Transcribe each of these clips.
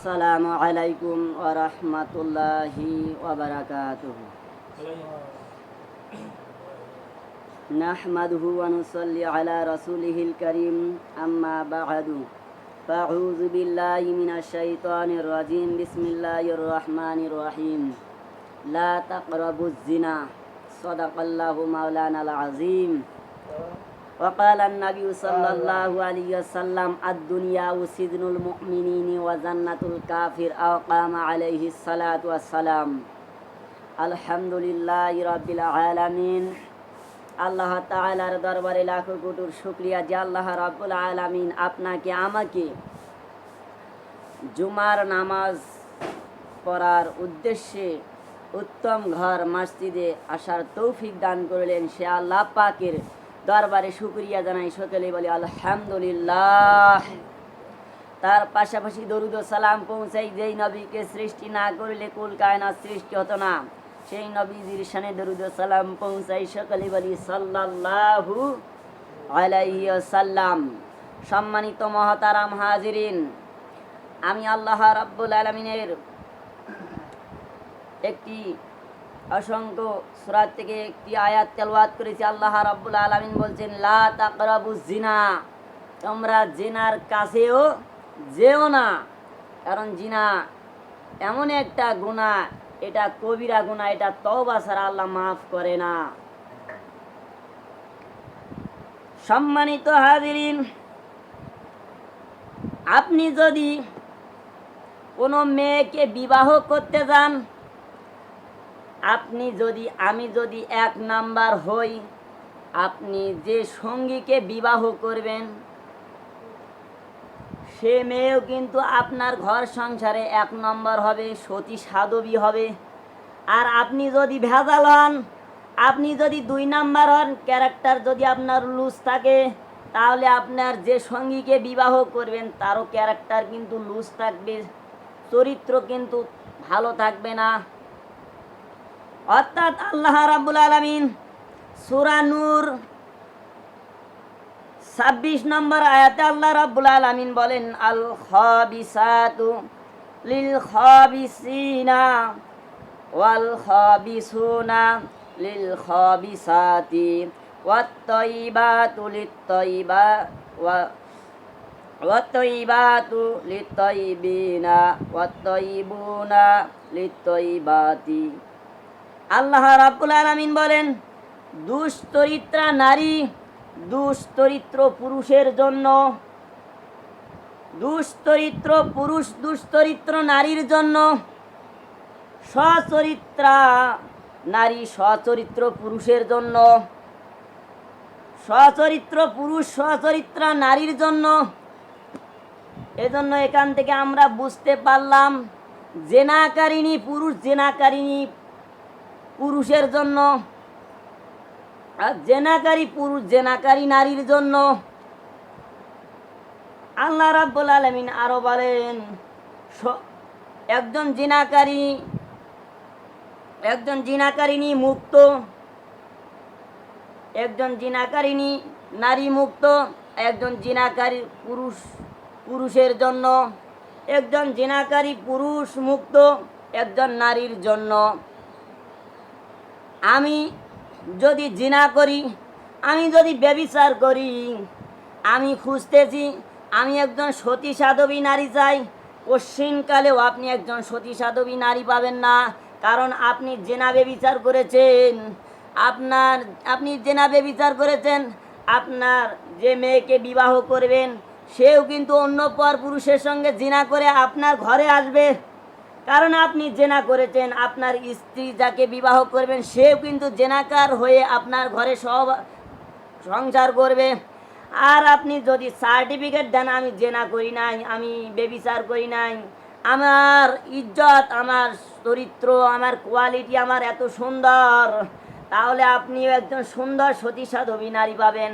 আসসালামু আলাইকুম ওয়া রাহমাতুল্লাহি ওয়া বারাকাতুহু। নাহমাদুহু ওয়া নুসাল্লি আলা রাসূলিহিল কারীম, আম্মা বা'দু। ফাউযু বিল্লাহি মিনাশ শাইতানির রাজীম। বিসমিল্লাহির রহমানির রহিম। লা তাকরাবুজ জিনা। সাদাকাল্লাহু মাওলানাল আযীম। وقال النبي صلى الله عليه وسلم الدنيا سجن المؤمنين وجنة الكافر أو قام عليه الصلاة والسلام। الحمد لله رب العالمين। আল্লাহ তাআলার দরবারে লাখো কোটি শুকরিয়া যে আল্লাহ রাব্বুল আলামিন আপনাকে আমাকে জুমার নামাজ পড়ার উদ্দেশ্যে উত্তম ঘর মসজিদে আসার তৌফিক দান করলেন। সে আল্লাহ পাকের দরবারে শুকরিয়া জানাই, সকলে বলি আলহামদুলিল্লাহ। তার পাশাপাশি দরুদ ও সালাম পৌঁছাই যেই নবীকে সৃষ্টি না করলে কুল কায়নাত সৃষ্টি হতো না, সেই নবীজির শানে দরুদ ও সালাম পৌঁছাই, সকলে বলি সাল্লাল্লাহু আলাইহি ওয়াসাল্লাম। সম্মানিত মহতারাম হাজিরিন, আমি আল্লাহ রাব্বুল আলামিনের একটি অসংখ্য সূরা থেকে একটি আয়াত তেলাওয়াত করেছি। আল্লাহ রাব্বুল আলামিন বলছেন, লা তাকরাবুজ জিনা, তোমরা জিনার কাছেও যেও না। কারণ জিনা এমন একটা গুনাহ, এটা কবিরা গুনাহ, এটা তওবা ছাড়া আল্লাহ মাফ করে না। সম্মানিত হাজিরিন, আপনি যদি কোনো মেয়েকে বিবাহ করতে যান, আমি যদি 1 নাম্বার হই, আপনি যে সঙ্গীকে বিবাহ করবেন সে মেয়েও কিন্তু আপনার ঘর সংসারে 1 নম্বর হবে, সতী সাধবী হবে। আর আপনি যদি ভেজাল হন, আপনি যদি 2 নাম্বার হন, ক্যারেক্টার যদি আপনার লুজ থাকে, তাহলে আপনার যে সঙ্গীকে বিবাহ করবেন তারও ক্যারেক্টার কিন্তু লুজ থাকবে, চরিত্র কিন্তু ভালো থাকবে না। অর্থাৎ আল্লাহ রাব্বুল আলামিন সূরা নূর 26 নম্বর আয়াতে আল্লাহ রাব্বুল আলামিন বলেন, আল খাবিসাতু লিল খাবিসিনা ওয়াল খাবিসুনা লিল খাবিসাতি ওয়াত তাইবাতু লিত তাইবা ওয়াত তাইবাতু লিত তাইবিনা ওয়াত তাইবুনা লিত তাইবাতি। আল্লাহ রাব্বুল আলামিন বলেন, দুশ্চরিত্রা নারী দুশ্চরিত্র পুরুষের জন্য, দুশ্চরিত্র পুরুষ দুশ্চরিত্র নারীর জন্য, সচরিত্রা নারী সচরিত্র পুরুষের জন্য, সচরিত্র পুরুষ সচরিত্রা নারীর জন্য। এজন্য এখান থেকে আমরা বুঝতে পারলাম, জেনাকারিনী পুরুষ জেনাকারিনী পুরুষের জন্য, আর জেনাকারী পুরুষ জেনাকারী নারীর জন্য। আল্লাহ রাব্বুল আলামিন আরো বলেন, একজন জিনাকারিনী মুক্ত, একজন জিনাকারিনী নারী মুক্ত, একজন জিনাকারী পুরুষের জন্য, একজন জিনাকারী পুরুষ মুক্ত একজন নারীর জন্য। আমি যদি জিনা করি, আমি যদি ব্যভিচার করি, আমি খুঁজতেছি আমি একজন সতী সাধবী নারী চাই, কশ্চিনকালেও আপনি একজন সতী সাধবী নারী পাবেন না। কারণ আপনি জেনা ব্যভিচার করেছেন, আপনি জেনা ব্যভিচার করেছেন। আপনার যে মেয়েকে বিবাহ করবেন সেও কিন্তু অন্য পর পুরুষের সঙ্গে জিনা করে আপনার ঘরে আসবে। কারণ আপনি জেনা করেছেন। আপনার স্ত্রী যাকে বিবাহ করবেন সেও কিন্তু জেনাকার হয়ে আপনার ঘরে সব সংসার করবে। আর আপনি যদি সার্টিফিকেট দেন, আমি জেনা করি নাই, আমি ব্যভিচার করি নাই, আমার ইজ্জত, আমার চরিত্র, আমার কোয়ালিটি আমার এত সুন্দর, তাহলে আপনিও একজন সুন্দর সতী সাধবী নারী পাবেন।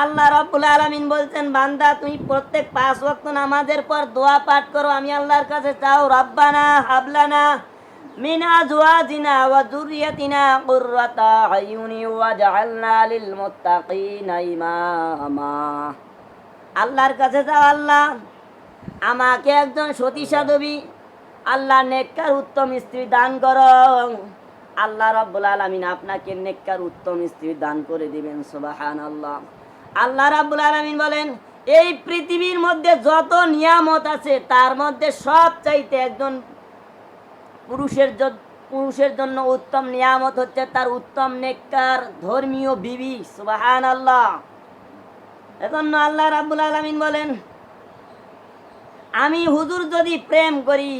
আল্লাহ রাব্বুল আলামিন বলছেন, বান্দা তুমি প্রত্যেক 5 ওয়াক্ত নামাজের পর দোয়া পাঠ করো, আমি আল্লাহর কাছে চাও, রব্বানা হাবলানা মিন আজওয়াজিনা ওয়া যুররিয়াতিনা কুররাতা আয়ুনি ওয়াজআলনা লিল মুত্তাকিনা ইমামা। আল্লাহর কাছে চাও, আল্লাহ আমাকে একজন সতী সাধবী আল্লাহ নেককার উত্তম স্ত্রী দান করুন। আল্লাহ রাব্বুল আলামিন আপনাকে নেককার উত্তম স্ত্রী দান করে দিবেন। সুবহানাল্লাহ। আল্লাহ রাব্বুল আলামিন বলেন, এই পৃথিবীর মধ্যে যত নিয়ামত আছে তার মধ্যে সবচাইতে একজন পুরুষের জন্য উত্তম নিয়ামত হচ্ছে তার উত্তম নেককার ধর্মীয় বিবি। সুবহানাল্লাহ। এজন্য আল্লাহ রাব্বুল আলামিন বলেন, আমি হুজুর যদি প্রেম করি,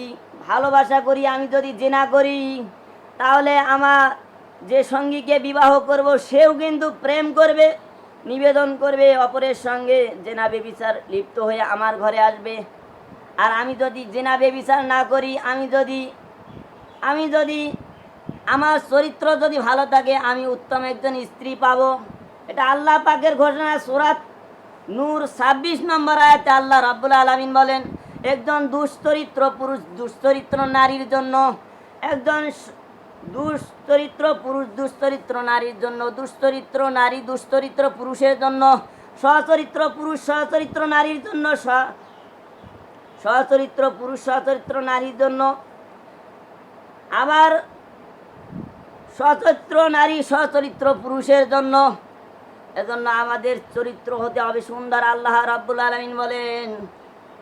ভালোবাসা করি, আমি যদি জিনা করি, তাহলে আমার যে সঙ্গীকে বিবাহ করব সেও কিন্তু প্রেম করবে, নিবেদন করবে অপরের সঙ্গে, জিনা ব্যভিচার লিপ্ত হয়ে আমার ঘরে আসবে। আর আমি যদি জিনা ব্যভিচার না করি, আমি যদি আমার চরিত্র যদি ভালো থাকে, আমি উত্তম একজন স্ত্রী পাবো। এটা আল্লাহ পাকের ঘোষণা। সূরা নূর 26 নম্বর আয়াতে আল্লাহ রাব্বুল আলামিন বলেন, একজন দুশ্চরিত্র পুরুষ দুশ্চরিত্র নারীর জন্য, একজন দুশ্চরিত্র পুরুষ দুশ্চরিত্র নারীর জন্য, দুশ্চরিত্র নারী দুশ্চরিত্র পুরুষের জন্য, সচরিত্র পুরুষ সচরিত্র নারীর জন্য, সচরিত্র পুরুষ সচরিত্র নারীর জন্য, আবার সচরিত্র নারী সচরিত্র পুরুষের জন্য। এজন্য আমাদের চরিত্র হতে হবে সুন্দর। আল্লাহ রাব্বুল আলামিন বলেন,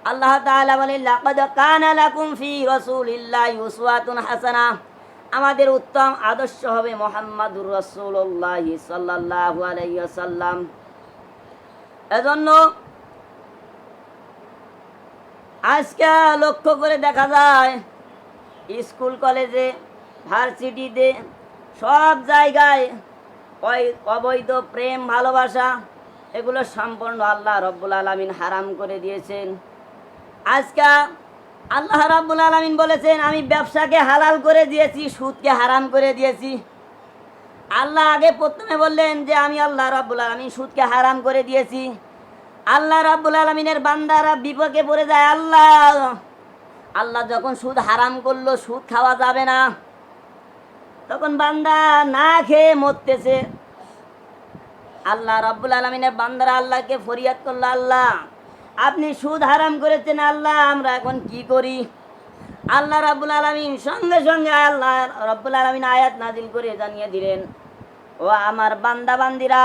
আল্লাহ তাআলা বলেন, লাকাদ কানা লাকুম ফি রাসূলিল্লাহি উসওয়াতুন হাসানাহ। আমাদের উত্তম আদর্শ হবে মুহাম্মাদুর রাসূলুল্লাহ সাল্লাল্লাহু আলাইহি ওয়াসাল্লাম। এজন্য আজকে লক্ষ্য করে দেখা যায় স্কুল কলেজে ভার্সিটিতে সব জায়গায় ওই অবৈধ প্রেম ভালোবাসা এগুলো সম্পূর্ণ আল্লাহ রাব্বুল আলামিন হারাম করে দিয়েছেন। আজকে আল্লাহ রাব্বুল আলামিন বলেছেন, আমি ব্যবসাকে হালাল করে দিয়েছি, সুদকে হারাম করে দিয়েছি। আল্লাহ আগে প্রথমে বললেন যে আমি আল্লাহ রাব্বুল আলামিন সুদকে হারাম করে দিয়েছি। আল্লাহ রাব্বুল আলামিনের বান্দারা বিপদে পড়ে যায়। আল্লাহ যখন সুদ হারাম করলো, সুদ খাওয়া যাবে না, তখন বান্দা না খেয়ে মরতেছে। আল্লাহ রাব্বুল আলামিনের বান্দারা আল্লাহকে ফরিয়াদ করলো, আল্লাহ আপনি সুদ হারাম করেছেন, আল্লাহ আমরা এখন কি করি? আল্লাহ রাব্বুল আলামিন সঙ্গে সঙ্গে আল্লাহ রাব্বুল আলামিন আয়াত নাজিল করে জানিয়ে দিলেন, ও আমার বান্দা বান্দিরা,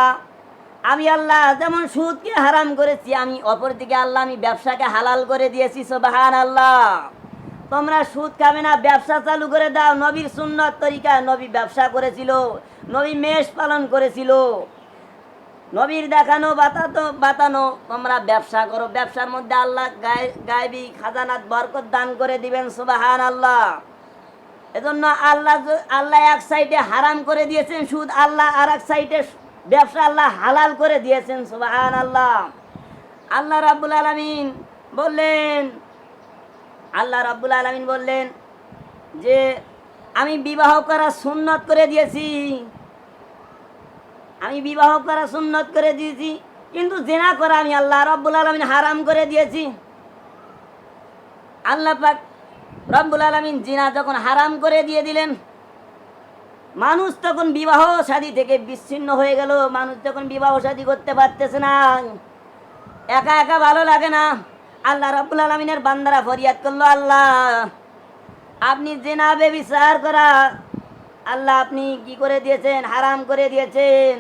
আমি আল্লাহ যেমন সুদকে হারাম করেছি, আমি অপরদিকে আল্লাহ আমি ব্যবসাকে হালাল করে দিয়েছি। সুবহানাল্লাহ। তোমরা সুদ খাবে না, ব্যবসা চালু করে দাও। নবীর সুন্নত তরিকা নবী ব্যবসা করেছিল, নবী মেষ পালন করেছিল, নবীর দেখানো বাতানো তোমরা ব্যবসা করো। ব্যবসার মধ্যে আল্লাহ গায়বী খাজানাত বরকত দান করে দিবেন। সুবহানাল্লাহ। এজন্য আল্লাহ এক সাইডে হারাম করে দিয়েছেন সুদ, আল্লাহ আর এক সাইডে ব্যবসা আল্লাহ হালাল করে দিয়েছেন। সুবহানাল্লাহ। আল্লাহ রাব্বুল আলামিন বললেন যে আমি বিবাহ করা সুন্নত করে দিয়েছি, কিন্তু জিনা করা আমি আল্লাহ রাব্বুল আলামিন হারাম করে দিয়েছি। আল্লাহ পাক রব্বুল আলামিন জিনা যখন হারাম করে দিয়ে দিলেন, মানুষ তখন বিবাহ শাদী থেকে বিচ্ছিন্ন হয়ে গেল। মানুষ যখন বিবাহ শাদী করতে পারতেছে না, একা একা ভালো লাগে না, আল্লাহ রাব্বুল আলামিনের বান্দারা ফরিয়াদ করলো, আল্লাহ আপনি জিনা ব্যভিচার করা আল্লাহ আপনি কি করে দিয়েছেন? হারাম করে দিয়েছেন।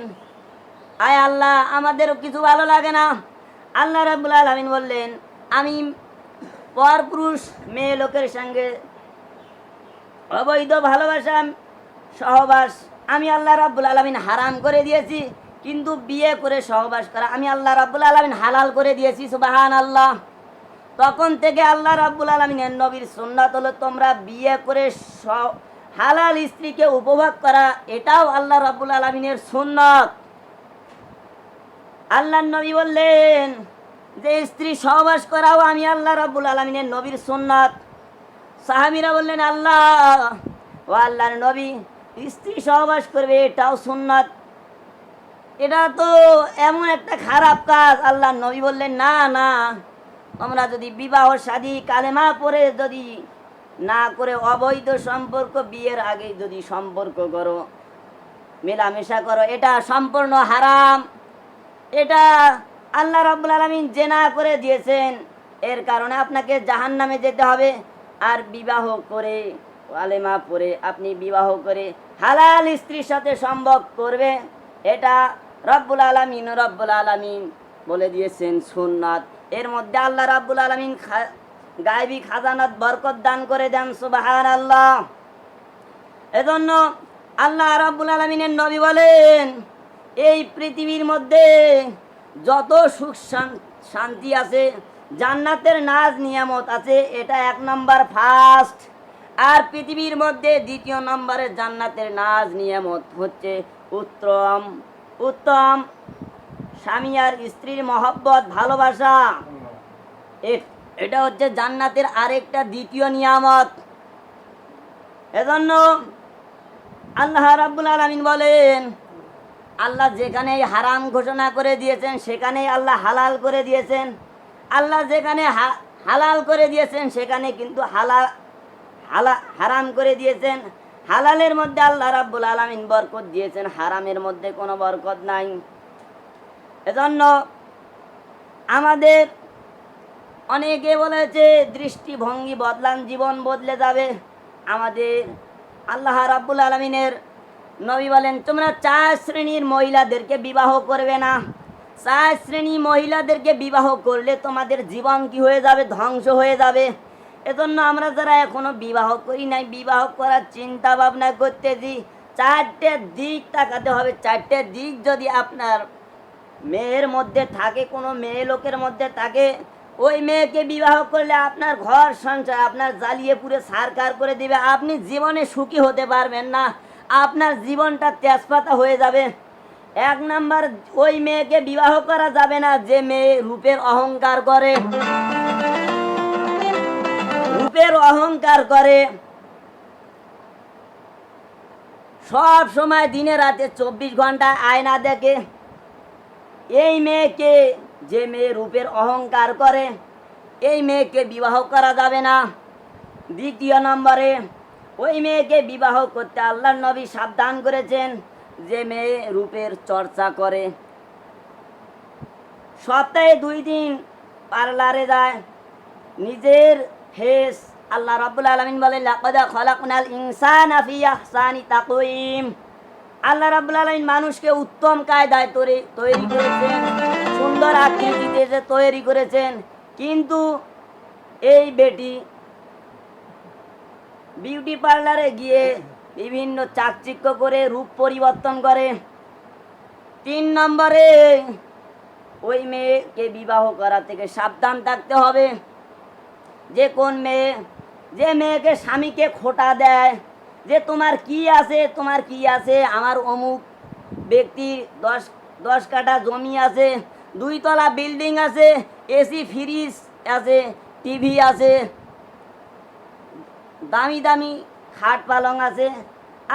আয় আল্লাহ আমাদেরও কিছু ভালো লাগে না। আল্লাহ রাব্বুল আলামিন বললেন, আমি পরপুরুষ মেয়ে লোকের সঙ্গে অবৈধ ভালোবাসা সহবাস আমি আল্লাহ রাব্বুল আলামিন হারাম করে দিয়েছি, কিন্তু বিয়ে করে সহবাস করা আমি আল্লাহ রাব্বুল আলামিন হালাল করে দিয়েছি। সুবহানাল্লাহ। তখন থেকে আল্লাহ রাব্বুল আলামিনের নবীর সুন্নাত হলো তোমরা বিয়ে করে হালাল স্ত্রীকে উপভোগ করা, এটাও আল্লাহ রাব্বুল আলামিনের সুন্নাত। আল্লাহর নবী বললেন যে স্ত্রী সহবাস করাও আমি আল্লাহ রাব্বুল আলামিনের নবীর সুন্নাত। সাহাবীরা বললেন, আল্লাহর নবী স্ত্রী সহবাস করবে এটাও সুন্নাত, এটা তো এমন একটা খারাপ কাজ। আল্লাহর নবী বললেন, না না, তোমরা যদি বিবাহ শাদী কালেমা পড়ে যদি না করে অবৈধ সম্পর্ক বিয়ের আগে যদি সম্পর্ক করো, মেলামেশা করো, এটা সম্পূর্ণ হারাম। এটা আল্লাহ রাব্বুল আলামিন জিনা করে দিয়েছেন। এর কারণে আপনাকে জাহান্নামে যেতে হবে। আর বিবাহ করে কালেমা পড়ে আপনি বিবাহ করে হালাল স্ত্রীর সাথে সম্ভব করবে, এটা রব্বুল আলামিন বলে দিয়েছেন সুন্নাত। এর মধ্যে আল্লাহ রাব্বুল আলামিন গায়বী খাজানাত বরকত দান করে দেন, সুবহানাল্লাহ। এজন্য আল্লাহ রাব্বুল আলামিনের নবী বলেন, এই পৃথিবীর মধ্যে যত সুখ শান্তি আছে, জান্নাতের নাজ নিয়ামত আছে, এটা 1 নম্বর ফার্স্ট। আর পৃথিবীর মধ্যে 2 নম্বরে জান্নাতের নাজ নিয়ামত হচ্ছে উত্তম উত্তম স্বামী আর স্ত্রীর মহব্বত, ভালোবাসা। এটা হচ্ছে জান্নাতের আরেকটা 2য় নিয়ামত। এজন্য আল্লাহ রাব্বুল আলামিন বলেন, আল্লাহ যেখানে হারাম ঘোষণা করে দিয়েছেন সেখানেই আল্লাহ হালাল করে দিয়েছেন। আল্লাহ যেখানে হালাল করে দিয়েছেন সেখানে কিন্তু হারাম করে দিয়েছেন। হালালের মধ্যে আল্লাহ রাব্বুল আলামিন বরকত দিয়েছেন, হারামের মধ্যে কোনো বরকত নাই। এজন্য আমাদের অনেকে বলেছে দৃষ্টিভঙ্গি বদলান, জীবন বদলে যাবে। আমাদের আল্লাহ রাব্বুল আলামিনের নবী বলেন, তোমরা 4 শ্রেণীর মহিলাদেরকে বিবাহ করবে না। 4 শ্রেণী মহিলাদেরকে বিবাহ করলে তোমাদের জীবন কি হয়ে যাবে? ধ্বংস হয়ে যাবে। এজন্য আমরা যারা এখনো বিবাহ করি নাই, বিবাহ করার চিন্তা ভাবনা করতেছি, 4টে দিক তাকাতে হবে। 4টে দিক যদি আপনার মেয়ের মধ্যে থাকে, কোনো মেয়ে লোকের মধ্যে থাকে, ওই মেয়েকে বিবাহ করলে আপনার ঘর সংসার আপনার জ্বালিয়ে পুড়ে ছারখার করে দিবে। আপনি জীবনে সুখী হতে পারবেন না, আপনার জীবনটা তেজপাতা হয়ে যাবে। 1 নাম্বার, ওই মেয়েকে বিবাহ করা যাবে না যে মেয়ে রূপের অহংকার করে। রূপের অহংকার করে, সব সময় দিনে রাতে 24 ঘন্টা আয়না দেখে, এই মেয়েকে, যে মেয়ে রূপের অহংকার করে, এই মেয়েকে বিবাহ করা যাবে না। 2 নম্বরে, ওই মেয়েকে বিবাহ করতে আল্লাহর নবী সাবধান করেছেন যে মেয়ে রূপের চর্চা করে, সপ্তাহে 2 দিন পার্লারে যায়, নিজের ফেস, আল্লাহ রাব্বুল আলামিন বলেন, লাকাদ খালাকনাল ইনসানা ফি আহসানি তাকওয়িম। আল্লাহ রাব্বুল আলামিন মানুষকে উত্তম কায়দায় তৈরি করেছেন, সুন্দর আকৃতিতে যে তৈরি করেছেন। কিন্তু এই বেটি বিউটি পার্লারে গিয়ে বিভিন্ন চাকচিক্য করে রূপ পরিবর্তন করে। 3 নম্বরে, ওই মেয়েকে বিবাহ করা থেকে সাবধান থাকতে হবে। যে কোন মেয়ে, যে মেয়েকে স্বামীকে খোটা দেয় যে তোমার কি আছে, তোমার কি আছে, আমার অমুক ব্যক্তি 10 কাঠা জমি আছে, 2 তলা বিল্ডিং আছে, এসি ফ্রিজ আছে, টিভি আছে, দামি দামি খাট পালং আছে,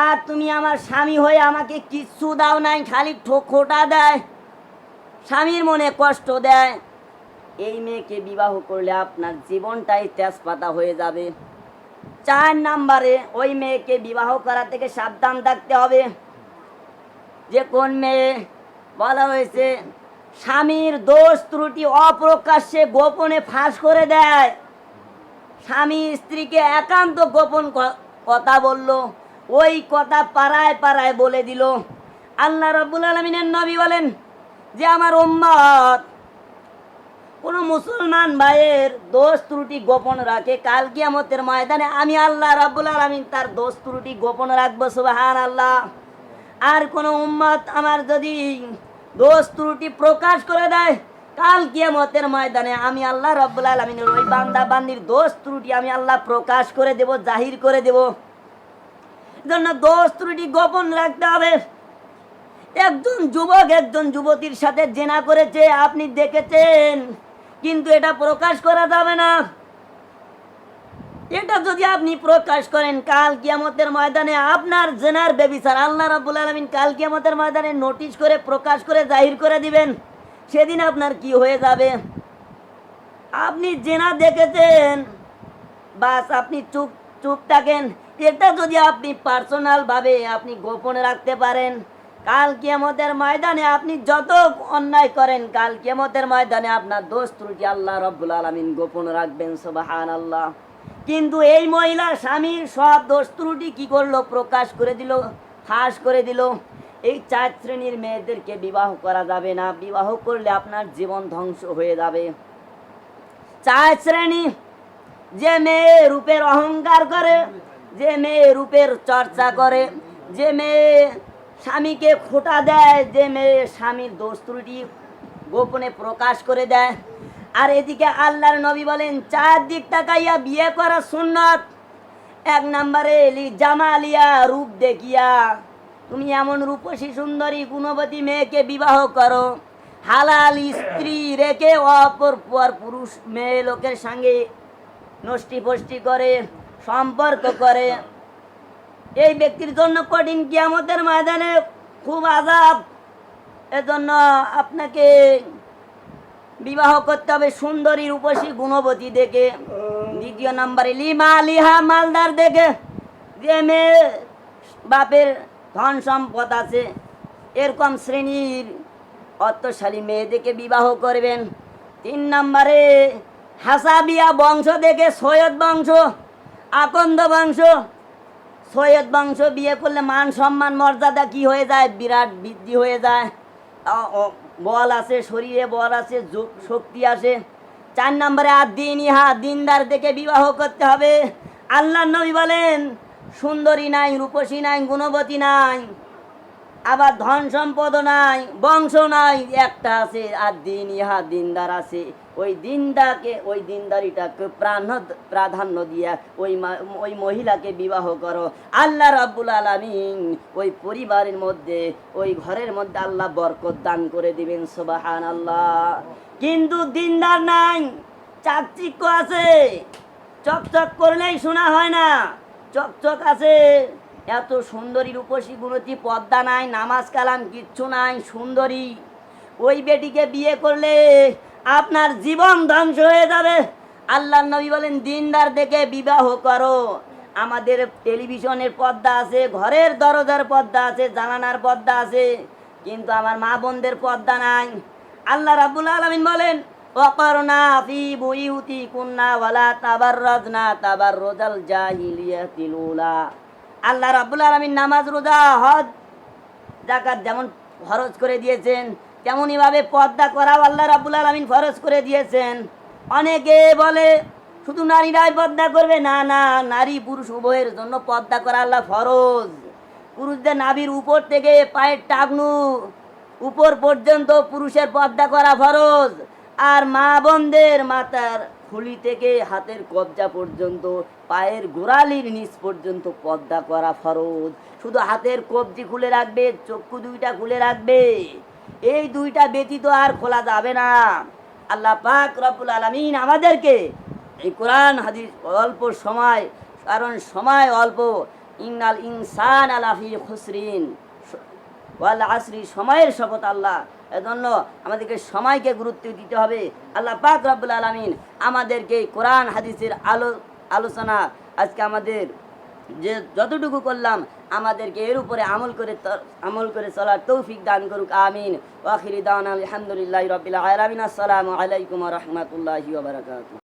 আর তুমি আমার স্বামী হয়ে আমাকে কিচ্ছু দাও নাই, খালি খোটা দেয়, স্বামীর মনে কষ্ট দেয়। এই মেয়েকে বিবাহ করলে আপনার জীবনটাই তেজপাতা হয়ে যাবে। 4 নম্বরে, ওই মেয়েকে বিবাহ করা থেকে সাবধান থাকতে হবে। যে কোন মেয়ে, বলা হয়েছে, স্বামীর দোষ ত্রুটি অপ্রকাশ্যে গোপনে ফাঁস করে দেয়। স্বামী স্ত্রীকে একান্ত গোপন কথা বলল, ওই কথা পাড়ায় পাড়ায় বলে দিল। আল্লাহ রাব্বুল আলামিনের নবী বলেন যে আমার উম্মত কোনো মুসলমান ভাইয়ের দোষ ত্রুটি গোপন রাখে, কাল কিয়ামতের ময়দানে আমি আল্লাহ রাব্বুল আলামিন তার দোষ ত্রুটি গোপন রাখবো, সুবহানাল্লাহ। আর কোনো উম্মত আমার যদি দোষ ত্রুটি প্রকাশ করে দেয়, কাল কিয়ামতের ময়দানে আমি আল্লাহ রাব্বুল আলামিনের ওই বান্দা বান্দির দোষ ত্রুটি আমি আল্লাহ প্রকাশ করে দেব, জাহির করে দেব। জন্য দোষ ত্রুটি গোপন রাখতে হবে। একজন যুবক একজন যুবতীর সাথে জেনা করেছে, আপনি দেখেছেন, কিন্তু এটা প্রকাশ করা যাবে না। এটা যদি আপনি প্রকাশ করেন, কাল কিয়ামতের ময়দানে আপনার জেনার ব্যভিচার আল্লাহ রাব্বুল আলামিন কাল কিয়ামতের ময়দানে নোটিশ করে প্রকাশ করে জাহির করে দিবেন। সেদিন আপনার কি হয়ে যাবে? আপনি জেনা দেখেছেন, বাস আপনি চুপ চুপ থাকেন। এটা যদি আপনি পার্সোনাল ভাবে আপনি গোপনে রাখতে পারেন, কাল কিয়ামতের ময়দানে আপনি যত অন্যায় করেন, কাল কিয়ামতের ময়দানে আপনার দোষ ত্রুটি আল্লাহ রাব্বুল আলামিন গোপন রাখবেন, সুবহানাল্লাহ। কিন্তু এই মহিলা স্বামীর সব দোষ ত্রুটি কি করলো? প্রকাশ করে দিল, ফাঁস করে দিল। এই 4 শ্রেণীর মেয়েদেরকে বিবাহ করা যাবে না। বিবাহ করলে আপনার জীবন ধ্বংস হয়ে যাবে। 4 শ্রেণী: যে মেয়ে রূপের অহংকার করে, যে মেয়ে রূপের চর্চা করে, যে মেয়ে স্বামীকে খোঁটা দেয়, যে মেয়ে স্বামীর দোষ ত্রুটি গোপনে প্রকাশ করে দেয়। আর এদিকে আল্লাহর নবী বলেন 4 দিক তাকাইয়া বিয়ে করা সুন্নত। 1 নম্বরে জামালিয়া, রূপ দেখিয়া। তুমি এমন রূপসী সুন্দরী গুণবতী মেয়েকে বিবাহ করো, হালাল স্ত্রী রেখে অপর পর পুরুষ মেয়ে লোকের সঙ্গে নষ্টি ফষ্টি করে, সম্পর্ক করে, এই ব্যক্তির জন্য কঠিন কিয়ামতের ময়দানে খুব আযাব। এজন্য আপনাকে বিবাহ করতে হবে সুন্দরী রূপসী গুণবতী দেখে। 2 নম্বরে লিমা লিহা, মালদার দেখে। যে মেয়ে বাপের ধন সম্পদ আছে, এরকম শ্রেণীর অর্থশালী মেয়ে দেখে বিবাহ করবেন। 3 নম্বরে হাসাবিয়া, বংশ দেখে। সৈয়দ বংশ, আকন্দ বংশ। সৈয়দ বংশ বিয়ে করলে মান সম্মান মর্যাদা কি হয়ে যায়? বিরাট বৃদ্ধি হয়ে যায়। বল আছে, শরীরে বল আছে, শক্তি আসে। 4 নম্বরে আদ্দিন ইহা, দিনদার দেখে বিবাহ করতে হবে। আল্লাহ নবী বলেন সুন্দরী নাই, রূপসী নাই, গুণবতী নাই, আবার ধন সম্পদও নাই, বংশ নাই, একটা আছে আদ্দিন ইহা, দিনদার আছে। ওই দিনদাকে, ওই দিনদারিটাকে প্রাধান্য দিয়া ওই মহিলাকে বিবাহ করো। আল্লাহ রাব্বুল আলামিন ওই পরিবারের মধ্যে, ওই ঘরের মধ্যে আল্লাহ বরকত দান করে দিবেন, সুবহানাল্লাহ। কিন্তু দিনদার নাই, চাকচিক্য আছে, চকচক করলেই শোনা হয় না, চকচক আছে, এত সুন্দরী রূপসী গুণতী, পর্দা নাই, নামাজ কালাম কিচ্ছু নাই, সুন্দরী, ওই বেটিকে বিয়ে করলে আপনার জীবন ধ্বংস হয়ে যাবে। আল্লাহ নবী বলেন দিনদার দেখে বিবাহ করো। আমাদের টেলিভিশনের পর্দা আছে, ঘরের দরজার পর্দা আছে, জানালার পর্দা আছে, কিন্তু আমার মা বোনদের পর্দা নাই। আল্লাহ রাব্বুল আলামিন বলেন ওয়াকারনা ফি বুয়ুতিকুন্না ওয়ালা তাবাররাজনা তাবাররুজাল জাহিলিয়াতিল উলা। আল্লাহ রাব্বুল আলামিন নামাজ, রোজা, হজ, যাকাত যেমন ফরজ করে দিয়েছেন, তেমনই ভাবে পর্দা করাও আল্লাহ রাব্বুল আলামিন ফরজ করে দিয়েছেন। অনেকে বলে শুধু নারীরাই পর্দা করবে। না না, নারী পুরুষ উভয়ের জন্য পর্দা করা আল্লাহ ফরজ। পুরুষদের নাভির উপর থেকে পায়ের টাকনু উপর পর্যন্ত পুরুষের পর্দা করা ফরজ। আর মা বোনদের মাথার খুলি থেকে হাতের কবজা পর্যন্ত, পায়ের গোড়ালির নিচ পর্যন্ত পর্দা করা ফরজ। শুধু হাতের কবজি খুলে রাখবে, চক্ষু 2টা খুলে রাখবে, এই 2টা ব্যতীত আর খোলা যাবে না। আল্লাহ পাক রব্বুল আলামিন আমাদেরকে এই কোরআন হাদিস অল্প সময়, কারণ সময় অল্প, ইন্নাল ইনসান আলাফি খুসরিন ওয়াল আসরি, সময়ের শপথ আল্লাহ। এজন্য আমাদেরকে সময়কে গুরুত্ব দিতে হবে। আল্লাহ পাক রব্বুল আলামিন আমাদেরকে কোরআন হাদিসের আলোচনা আজকে আমাদের যে যতটুকু করলাম, আমাদেরকে এর উপরে আমল করে চলার তৌফিক দান করুক, আমিন। ওয়া আখিরি দাওয়ানা আলহামদুলিল্লাহি রাব্বিল আলামিন। আসসালামু আলাইকুম ওয়া রাহমাতুল্লাহি ওয়া বারাকাতুহু।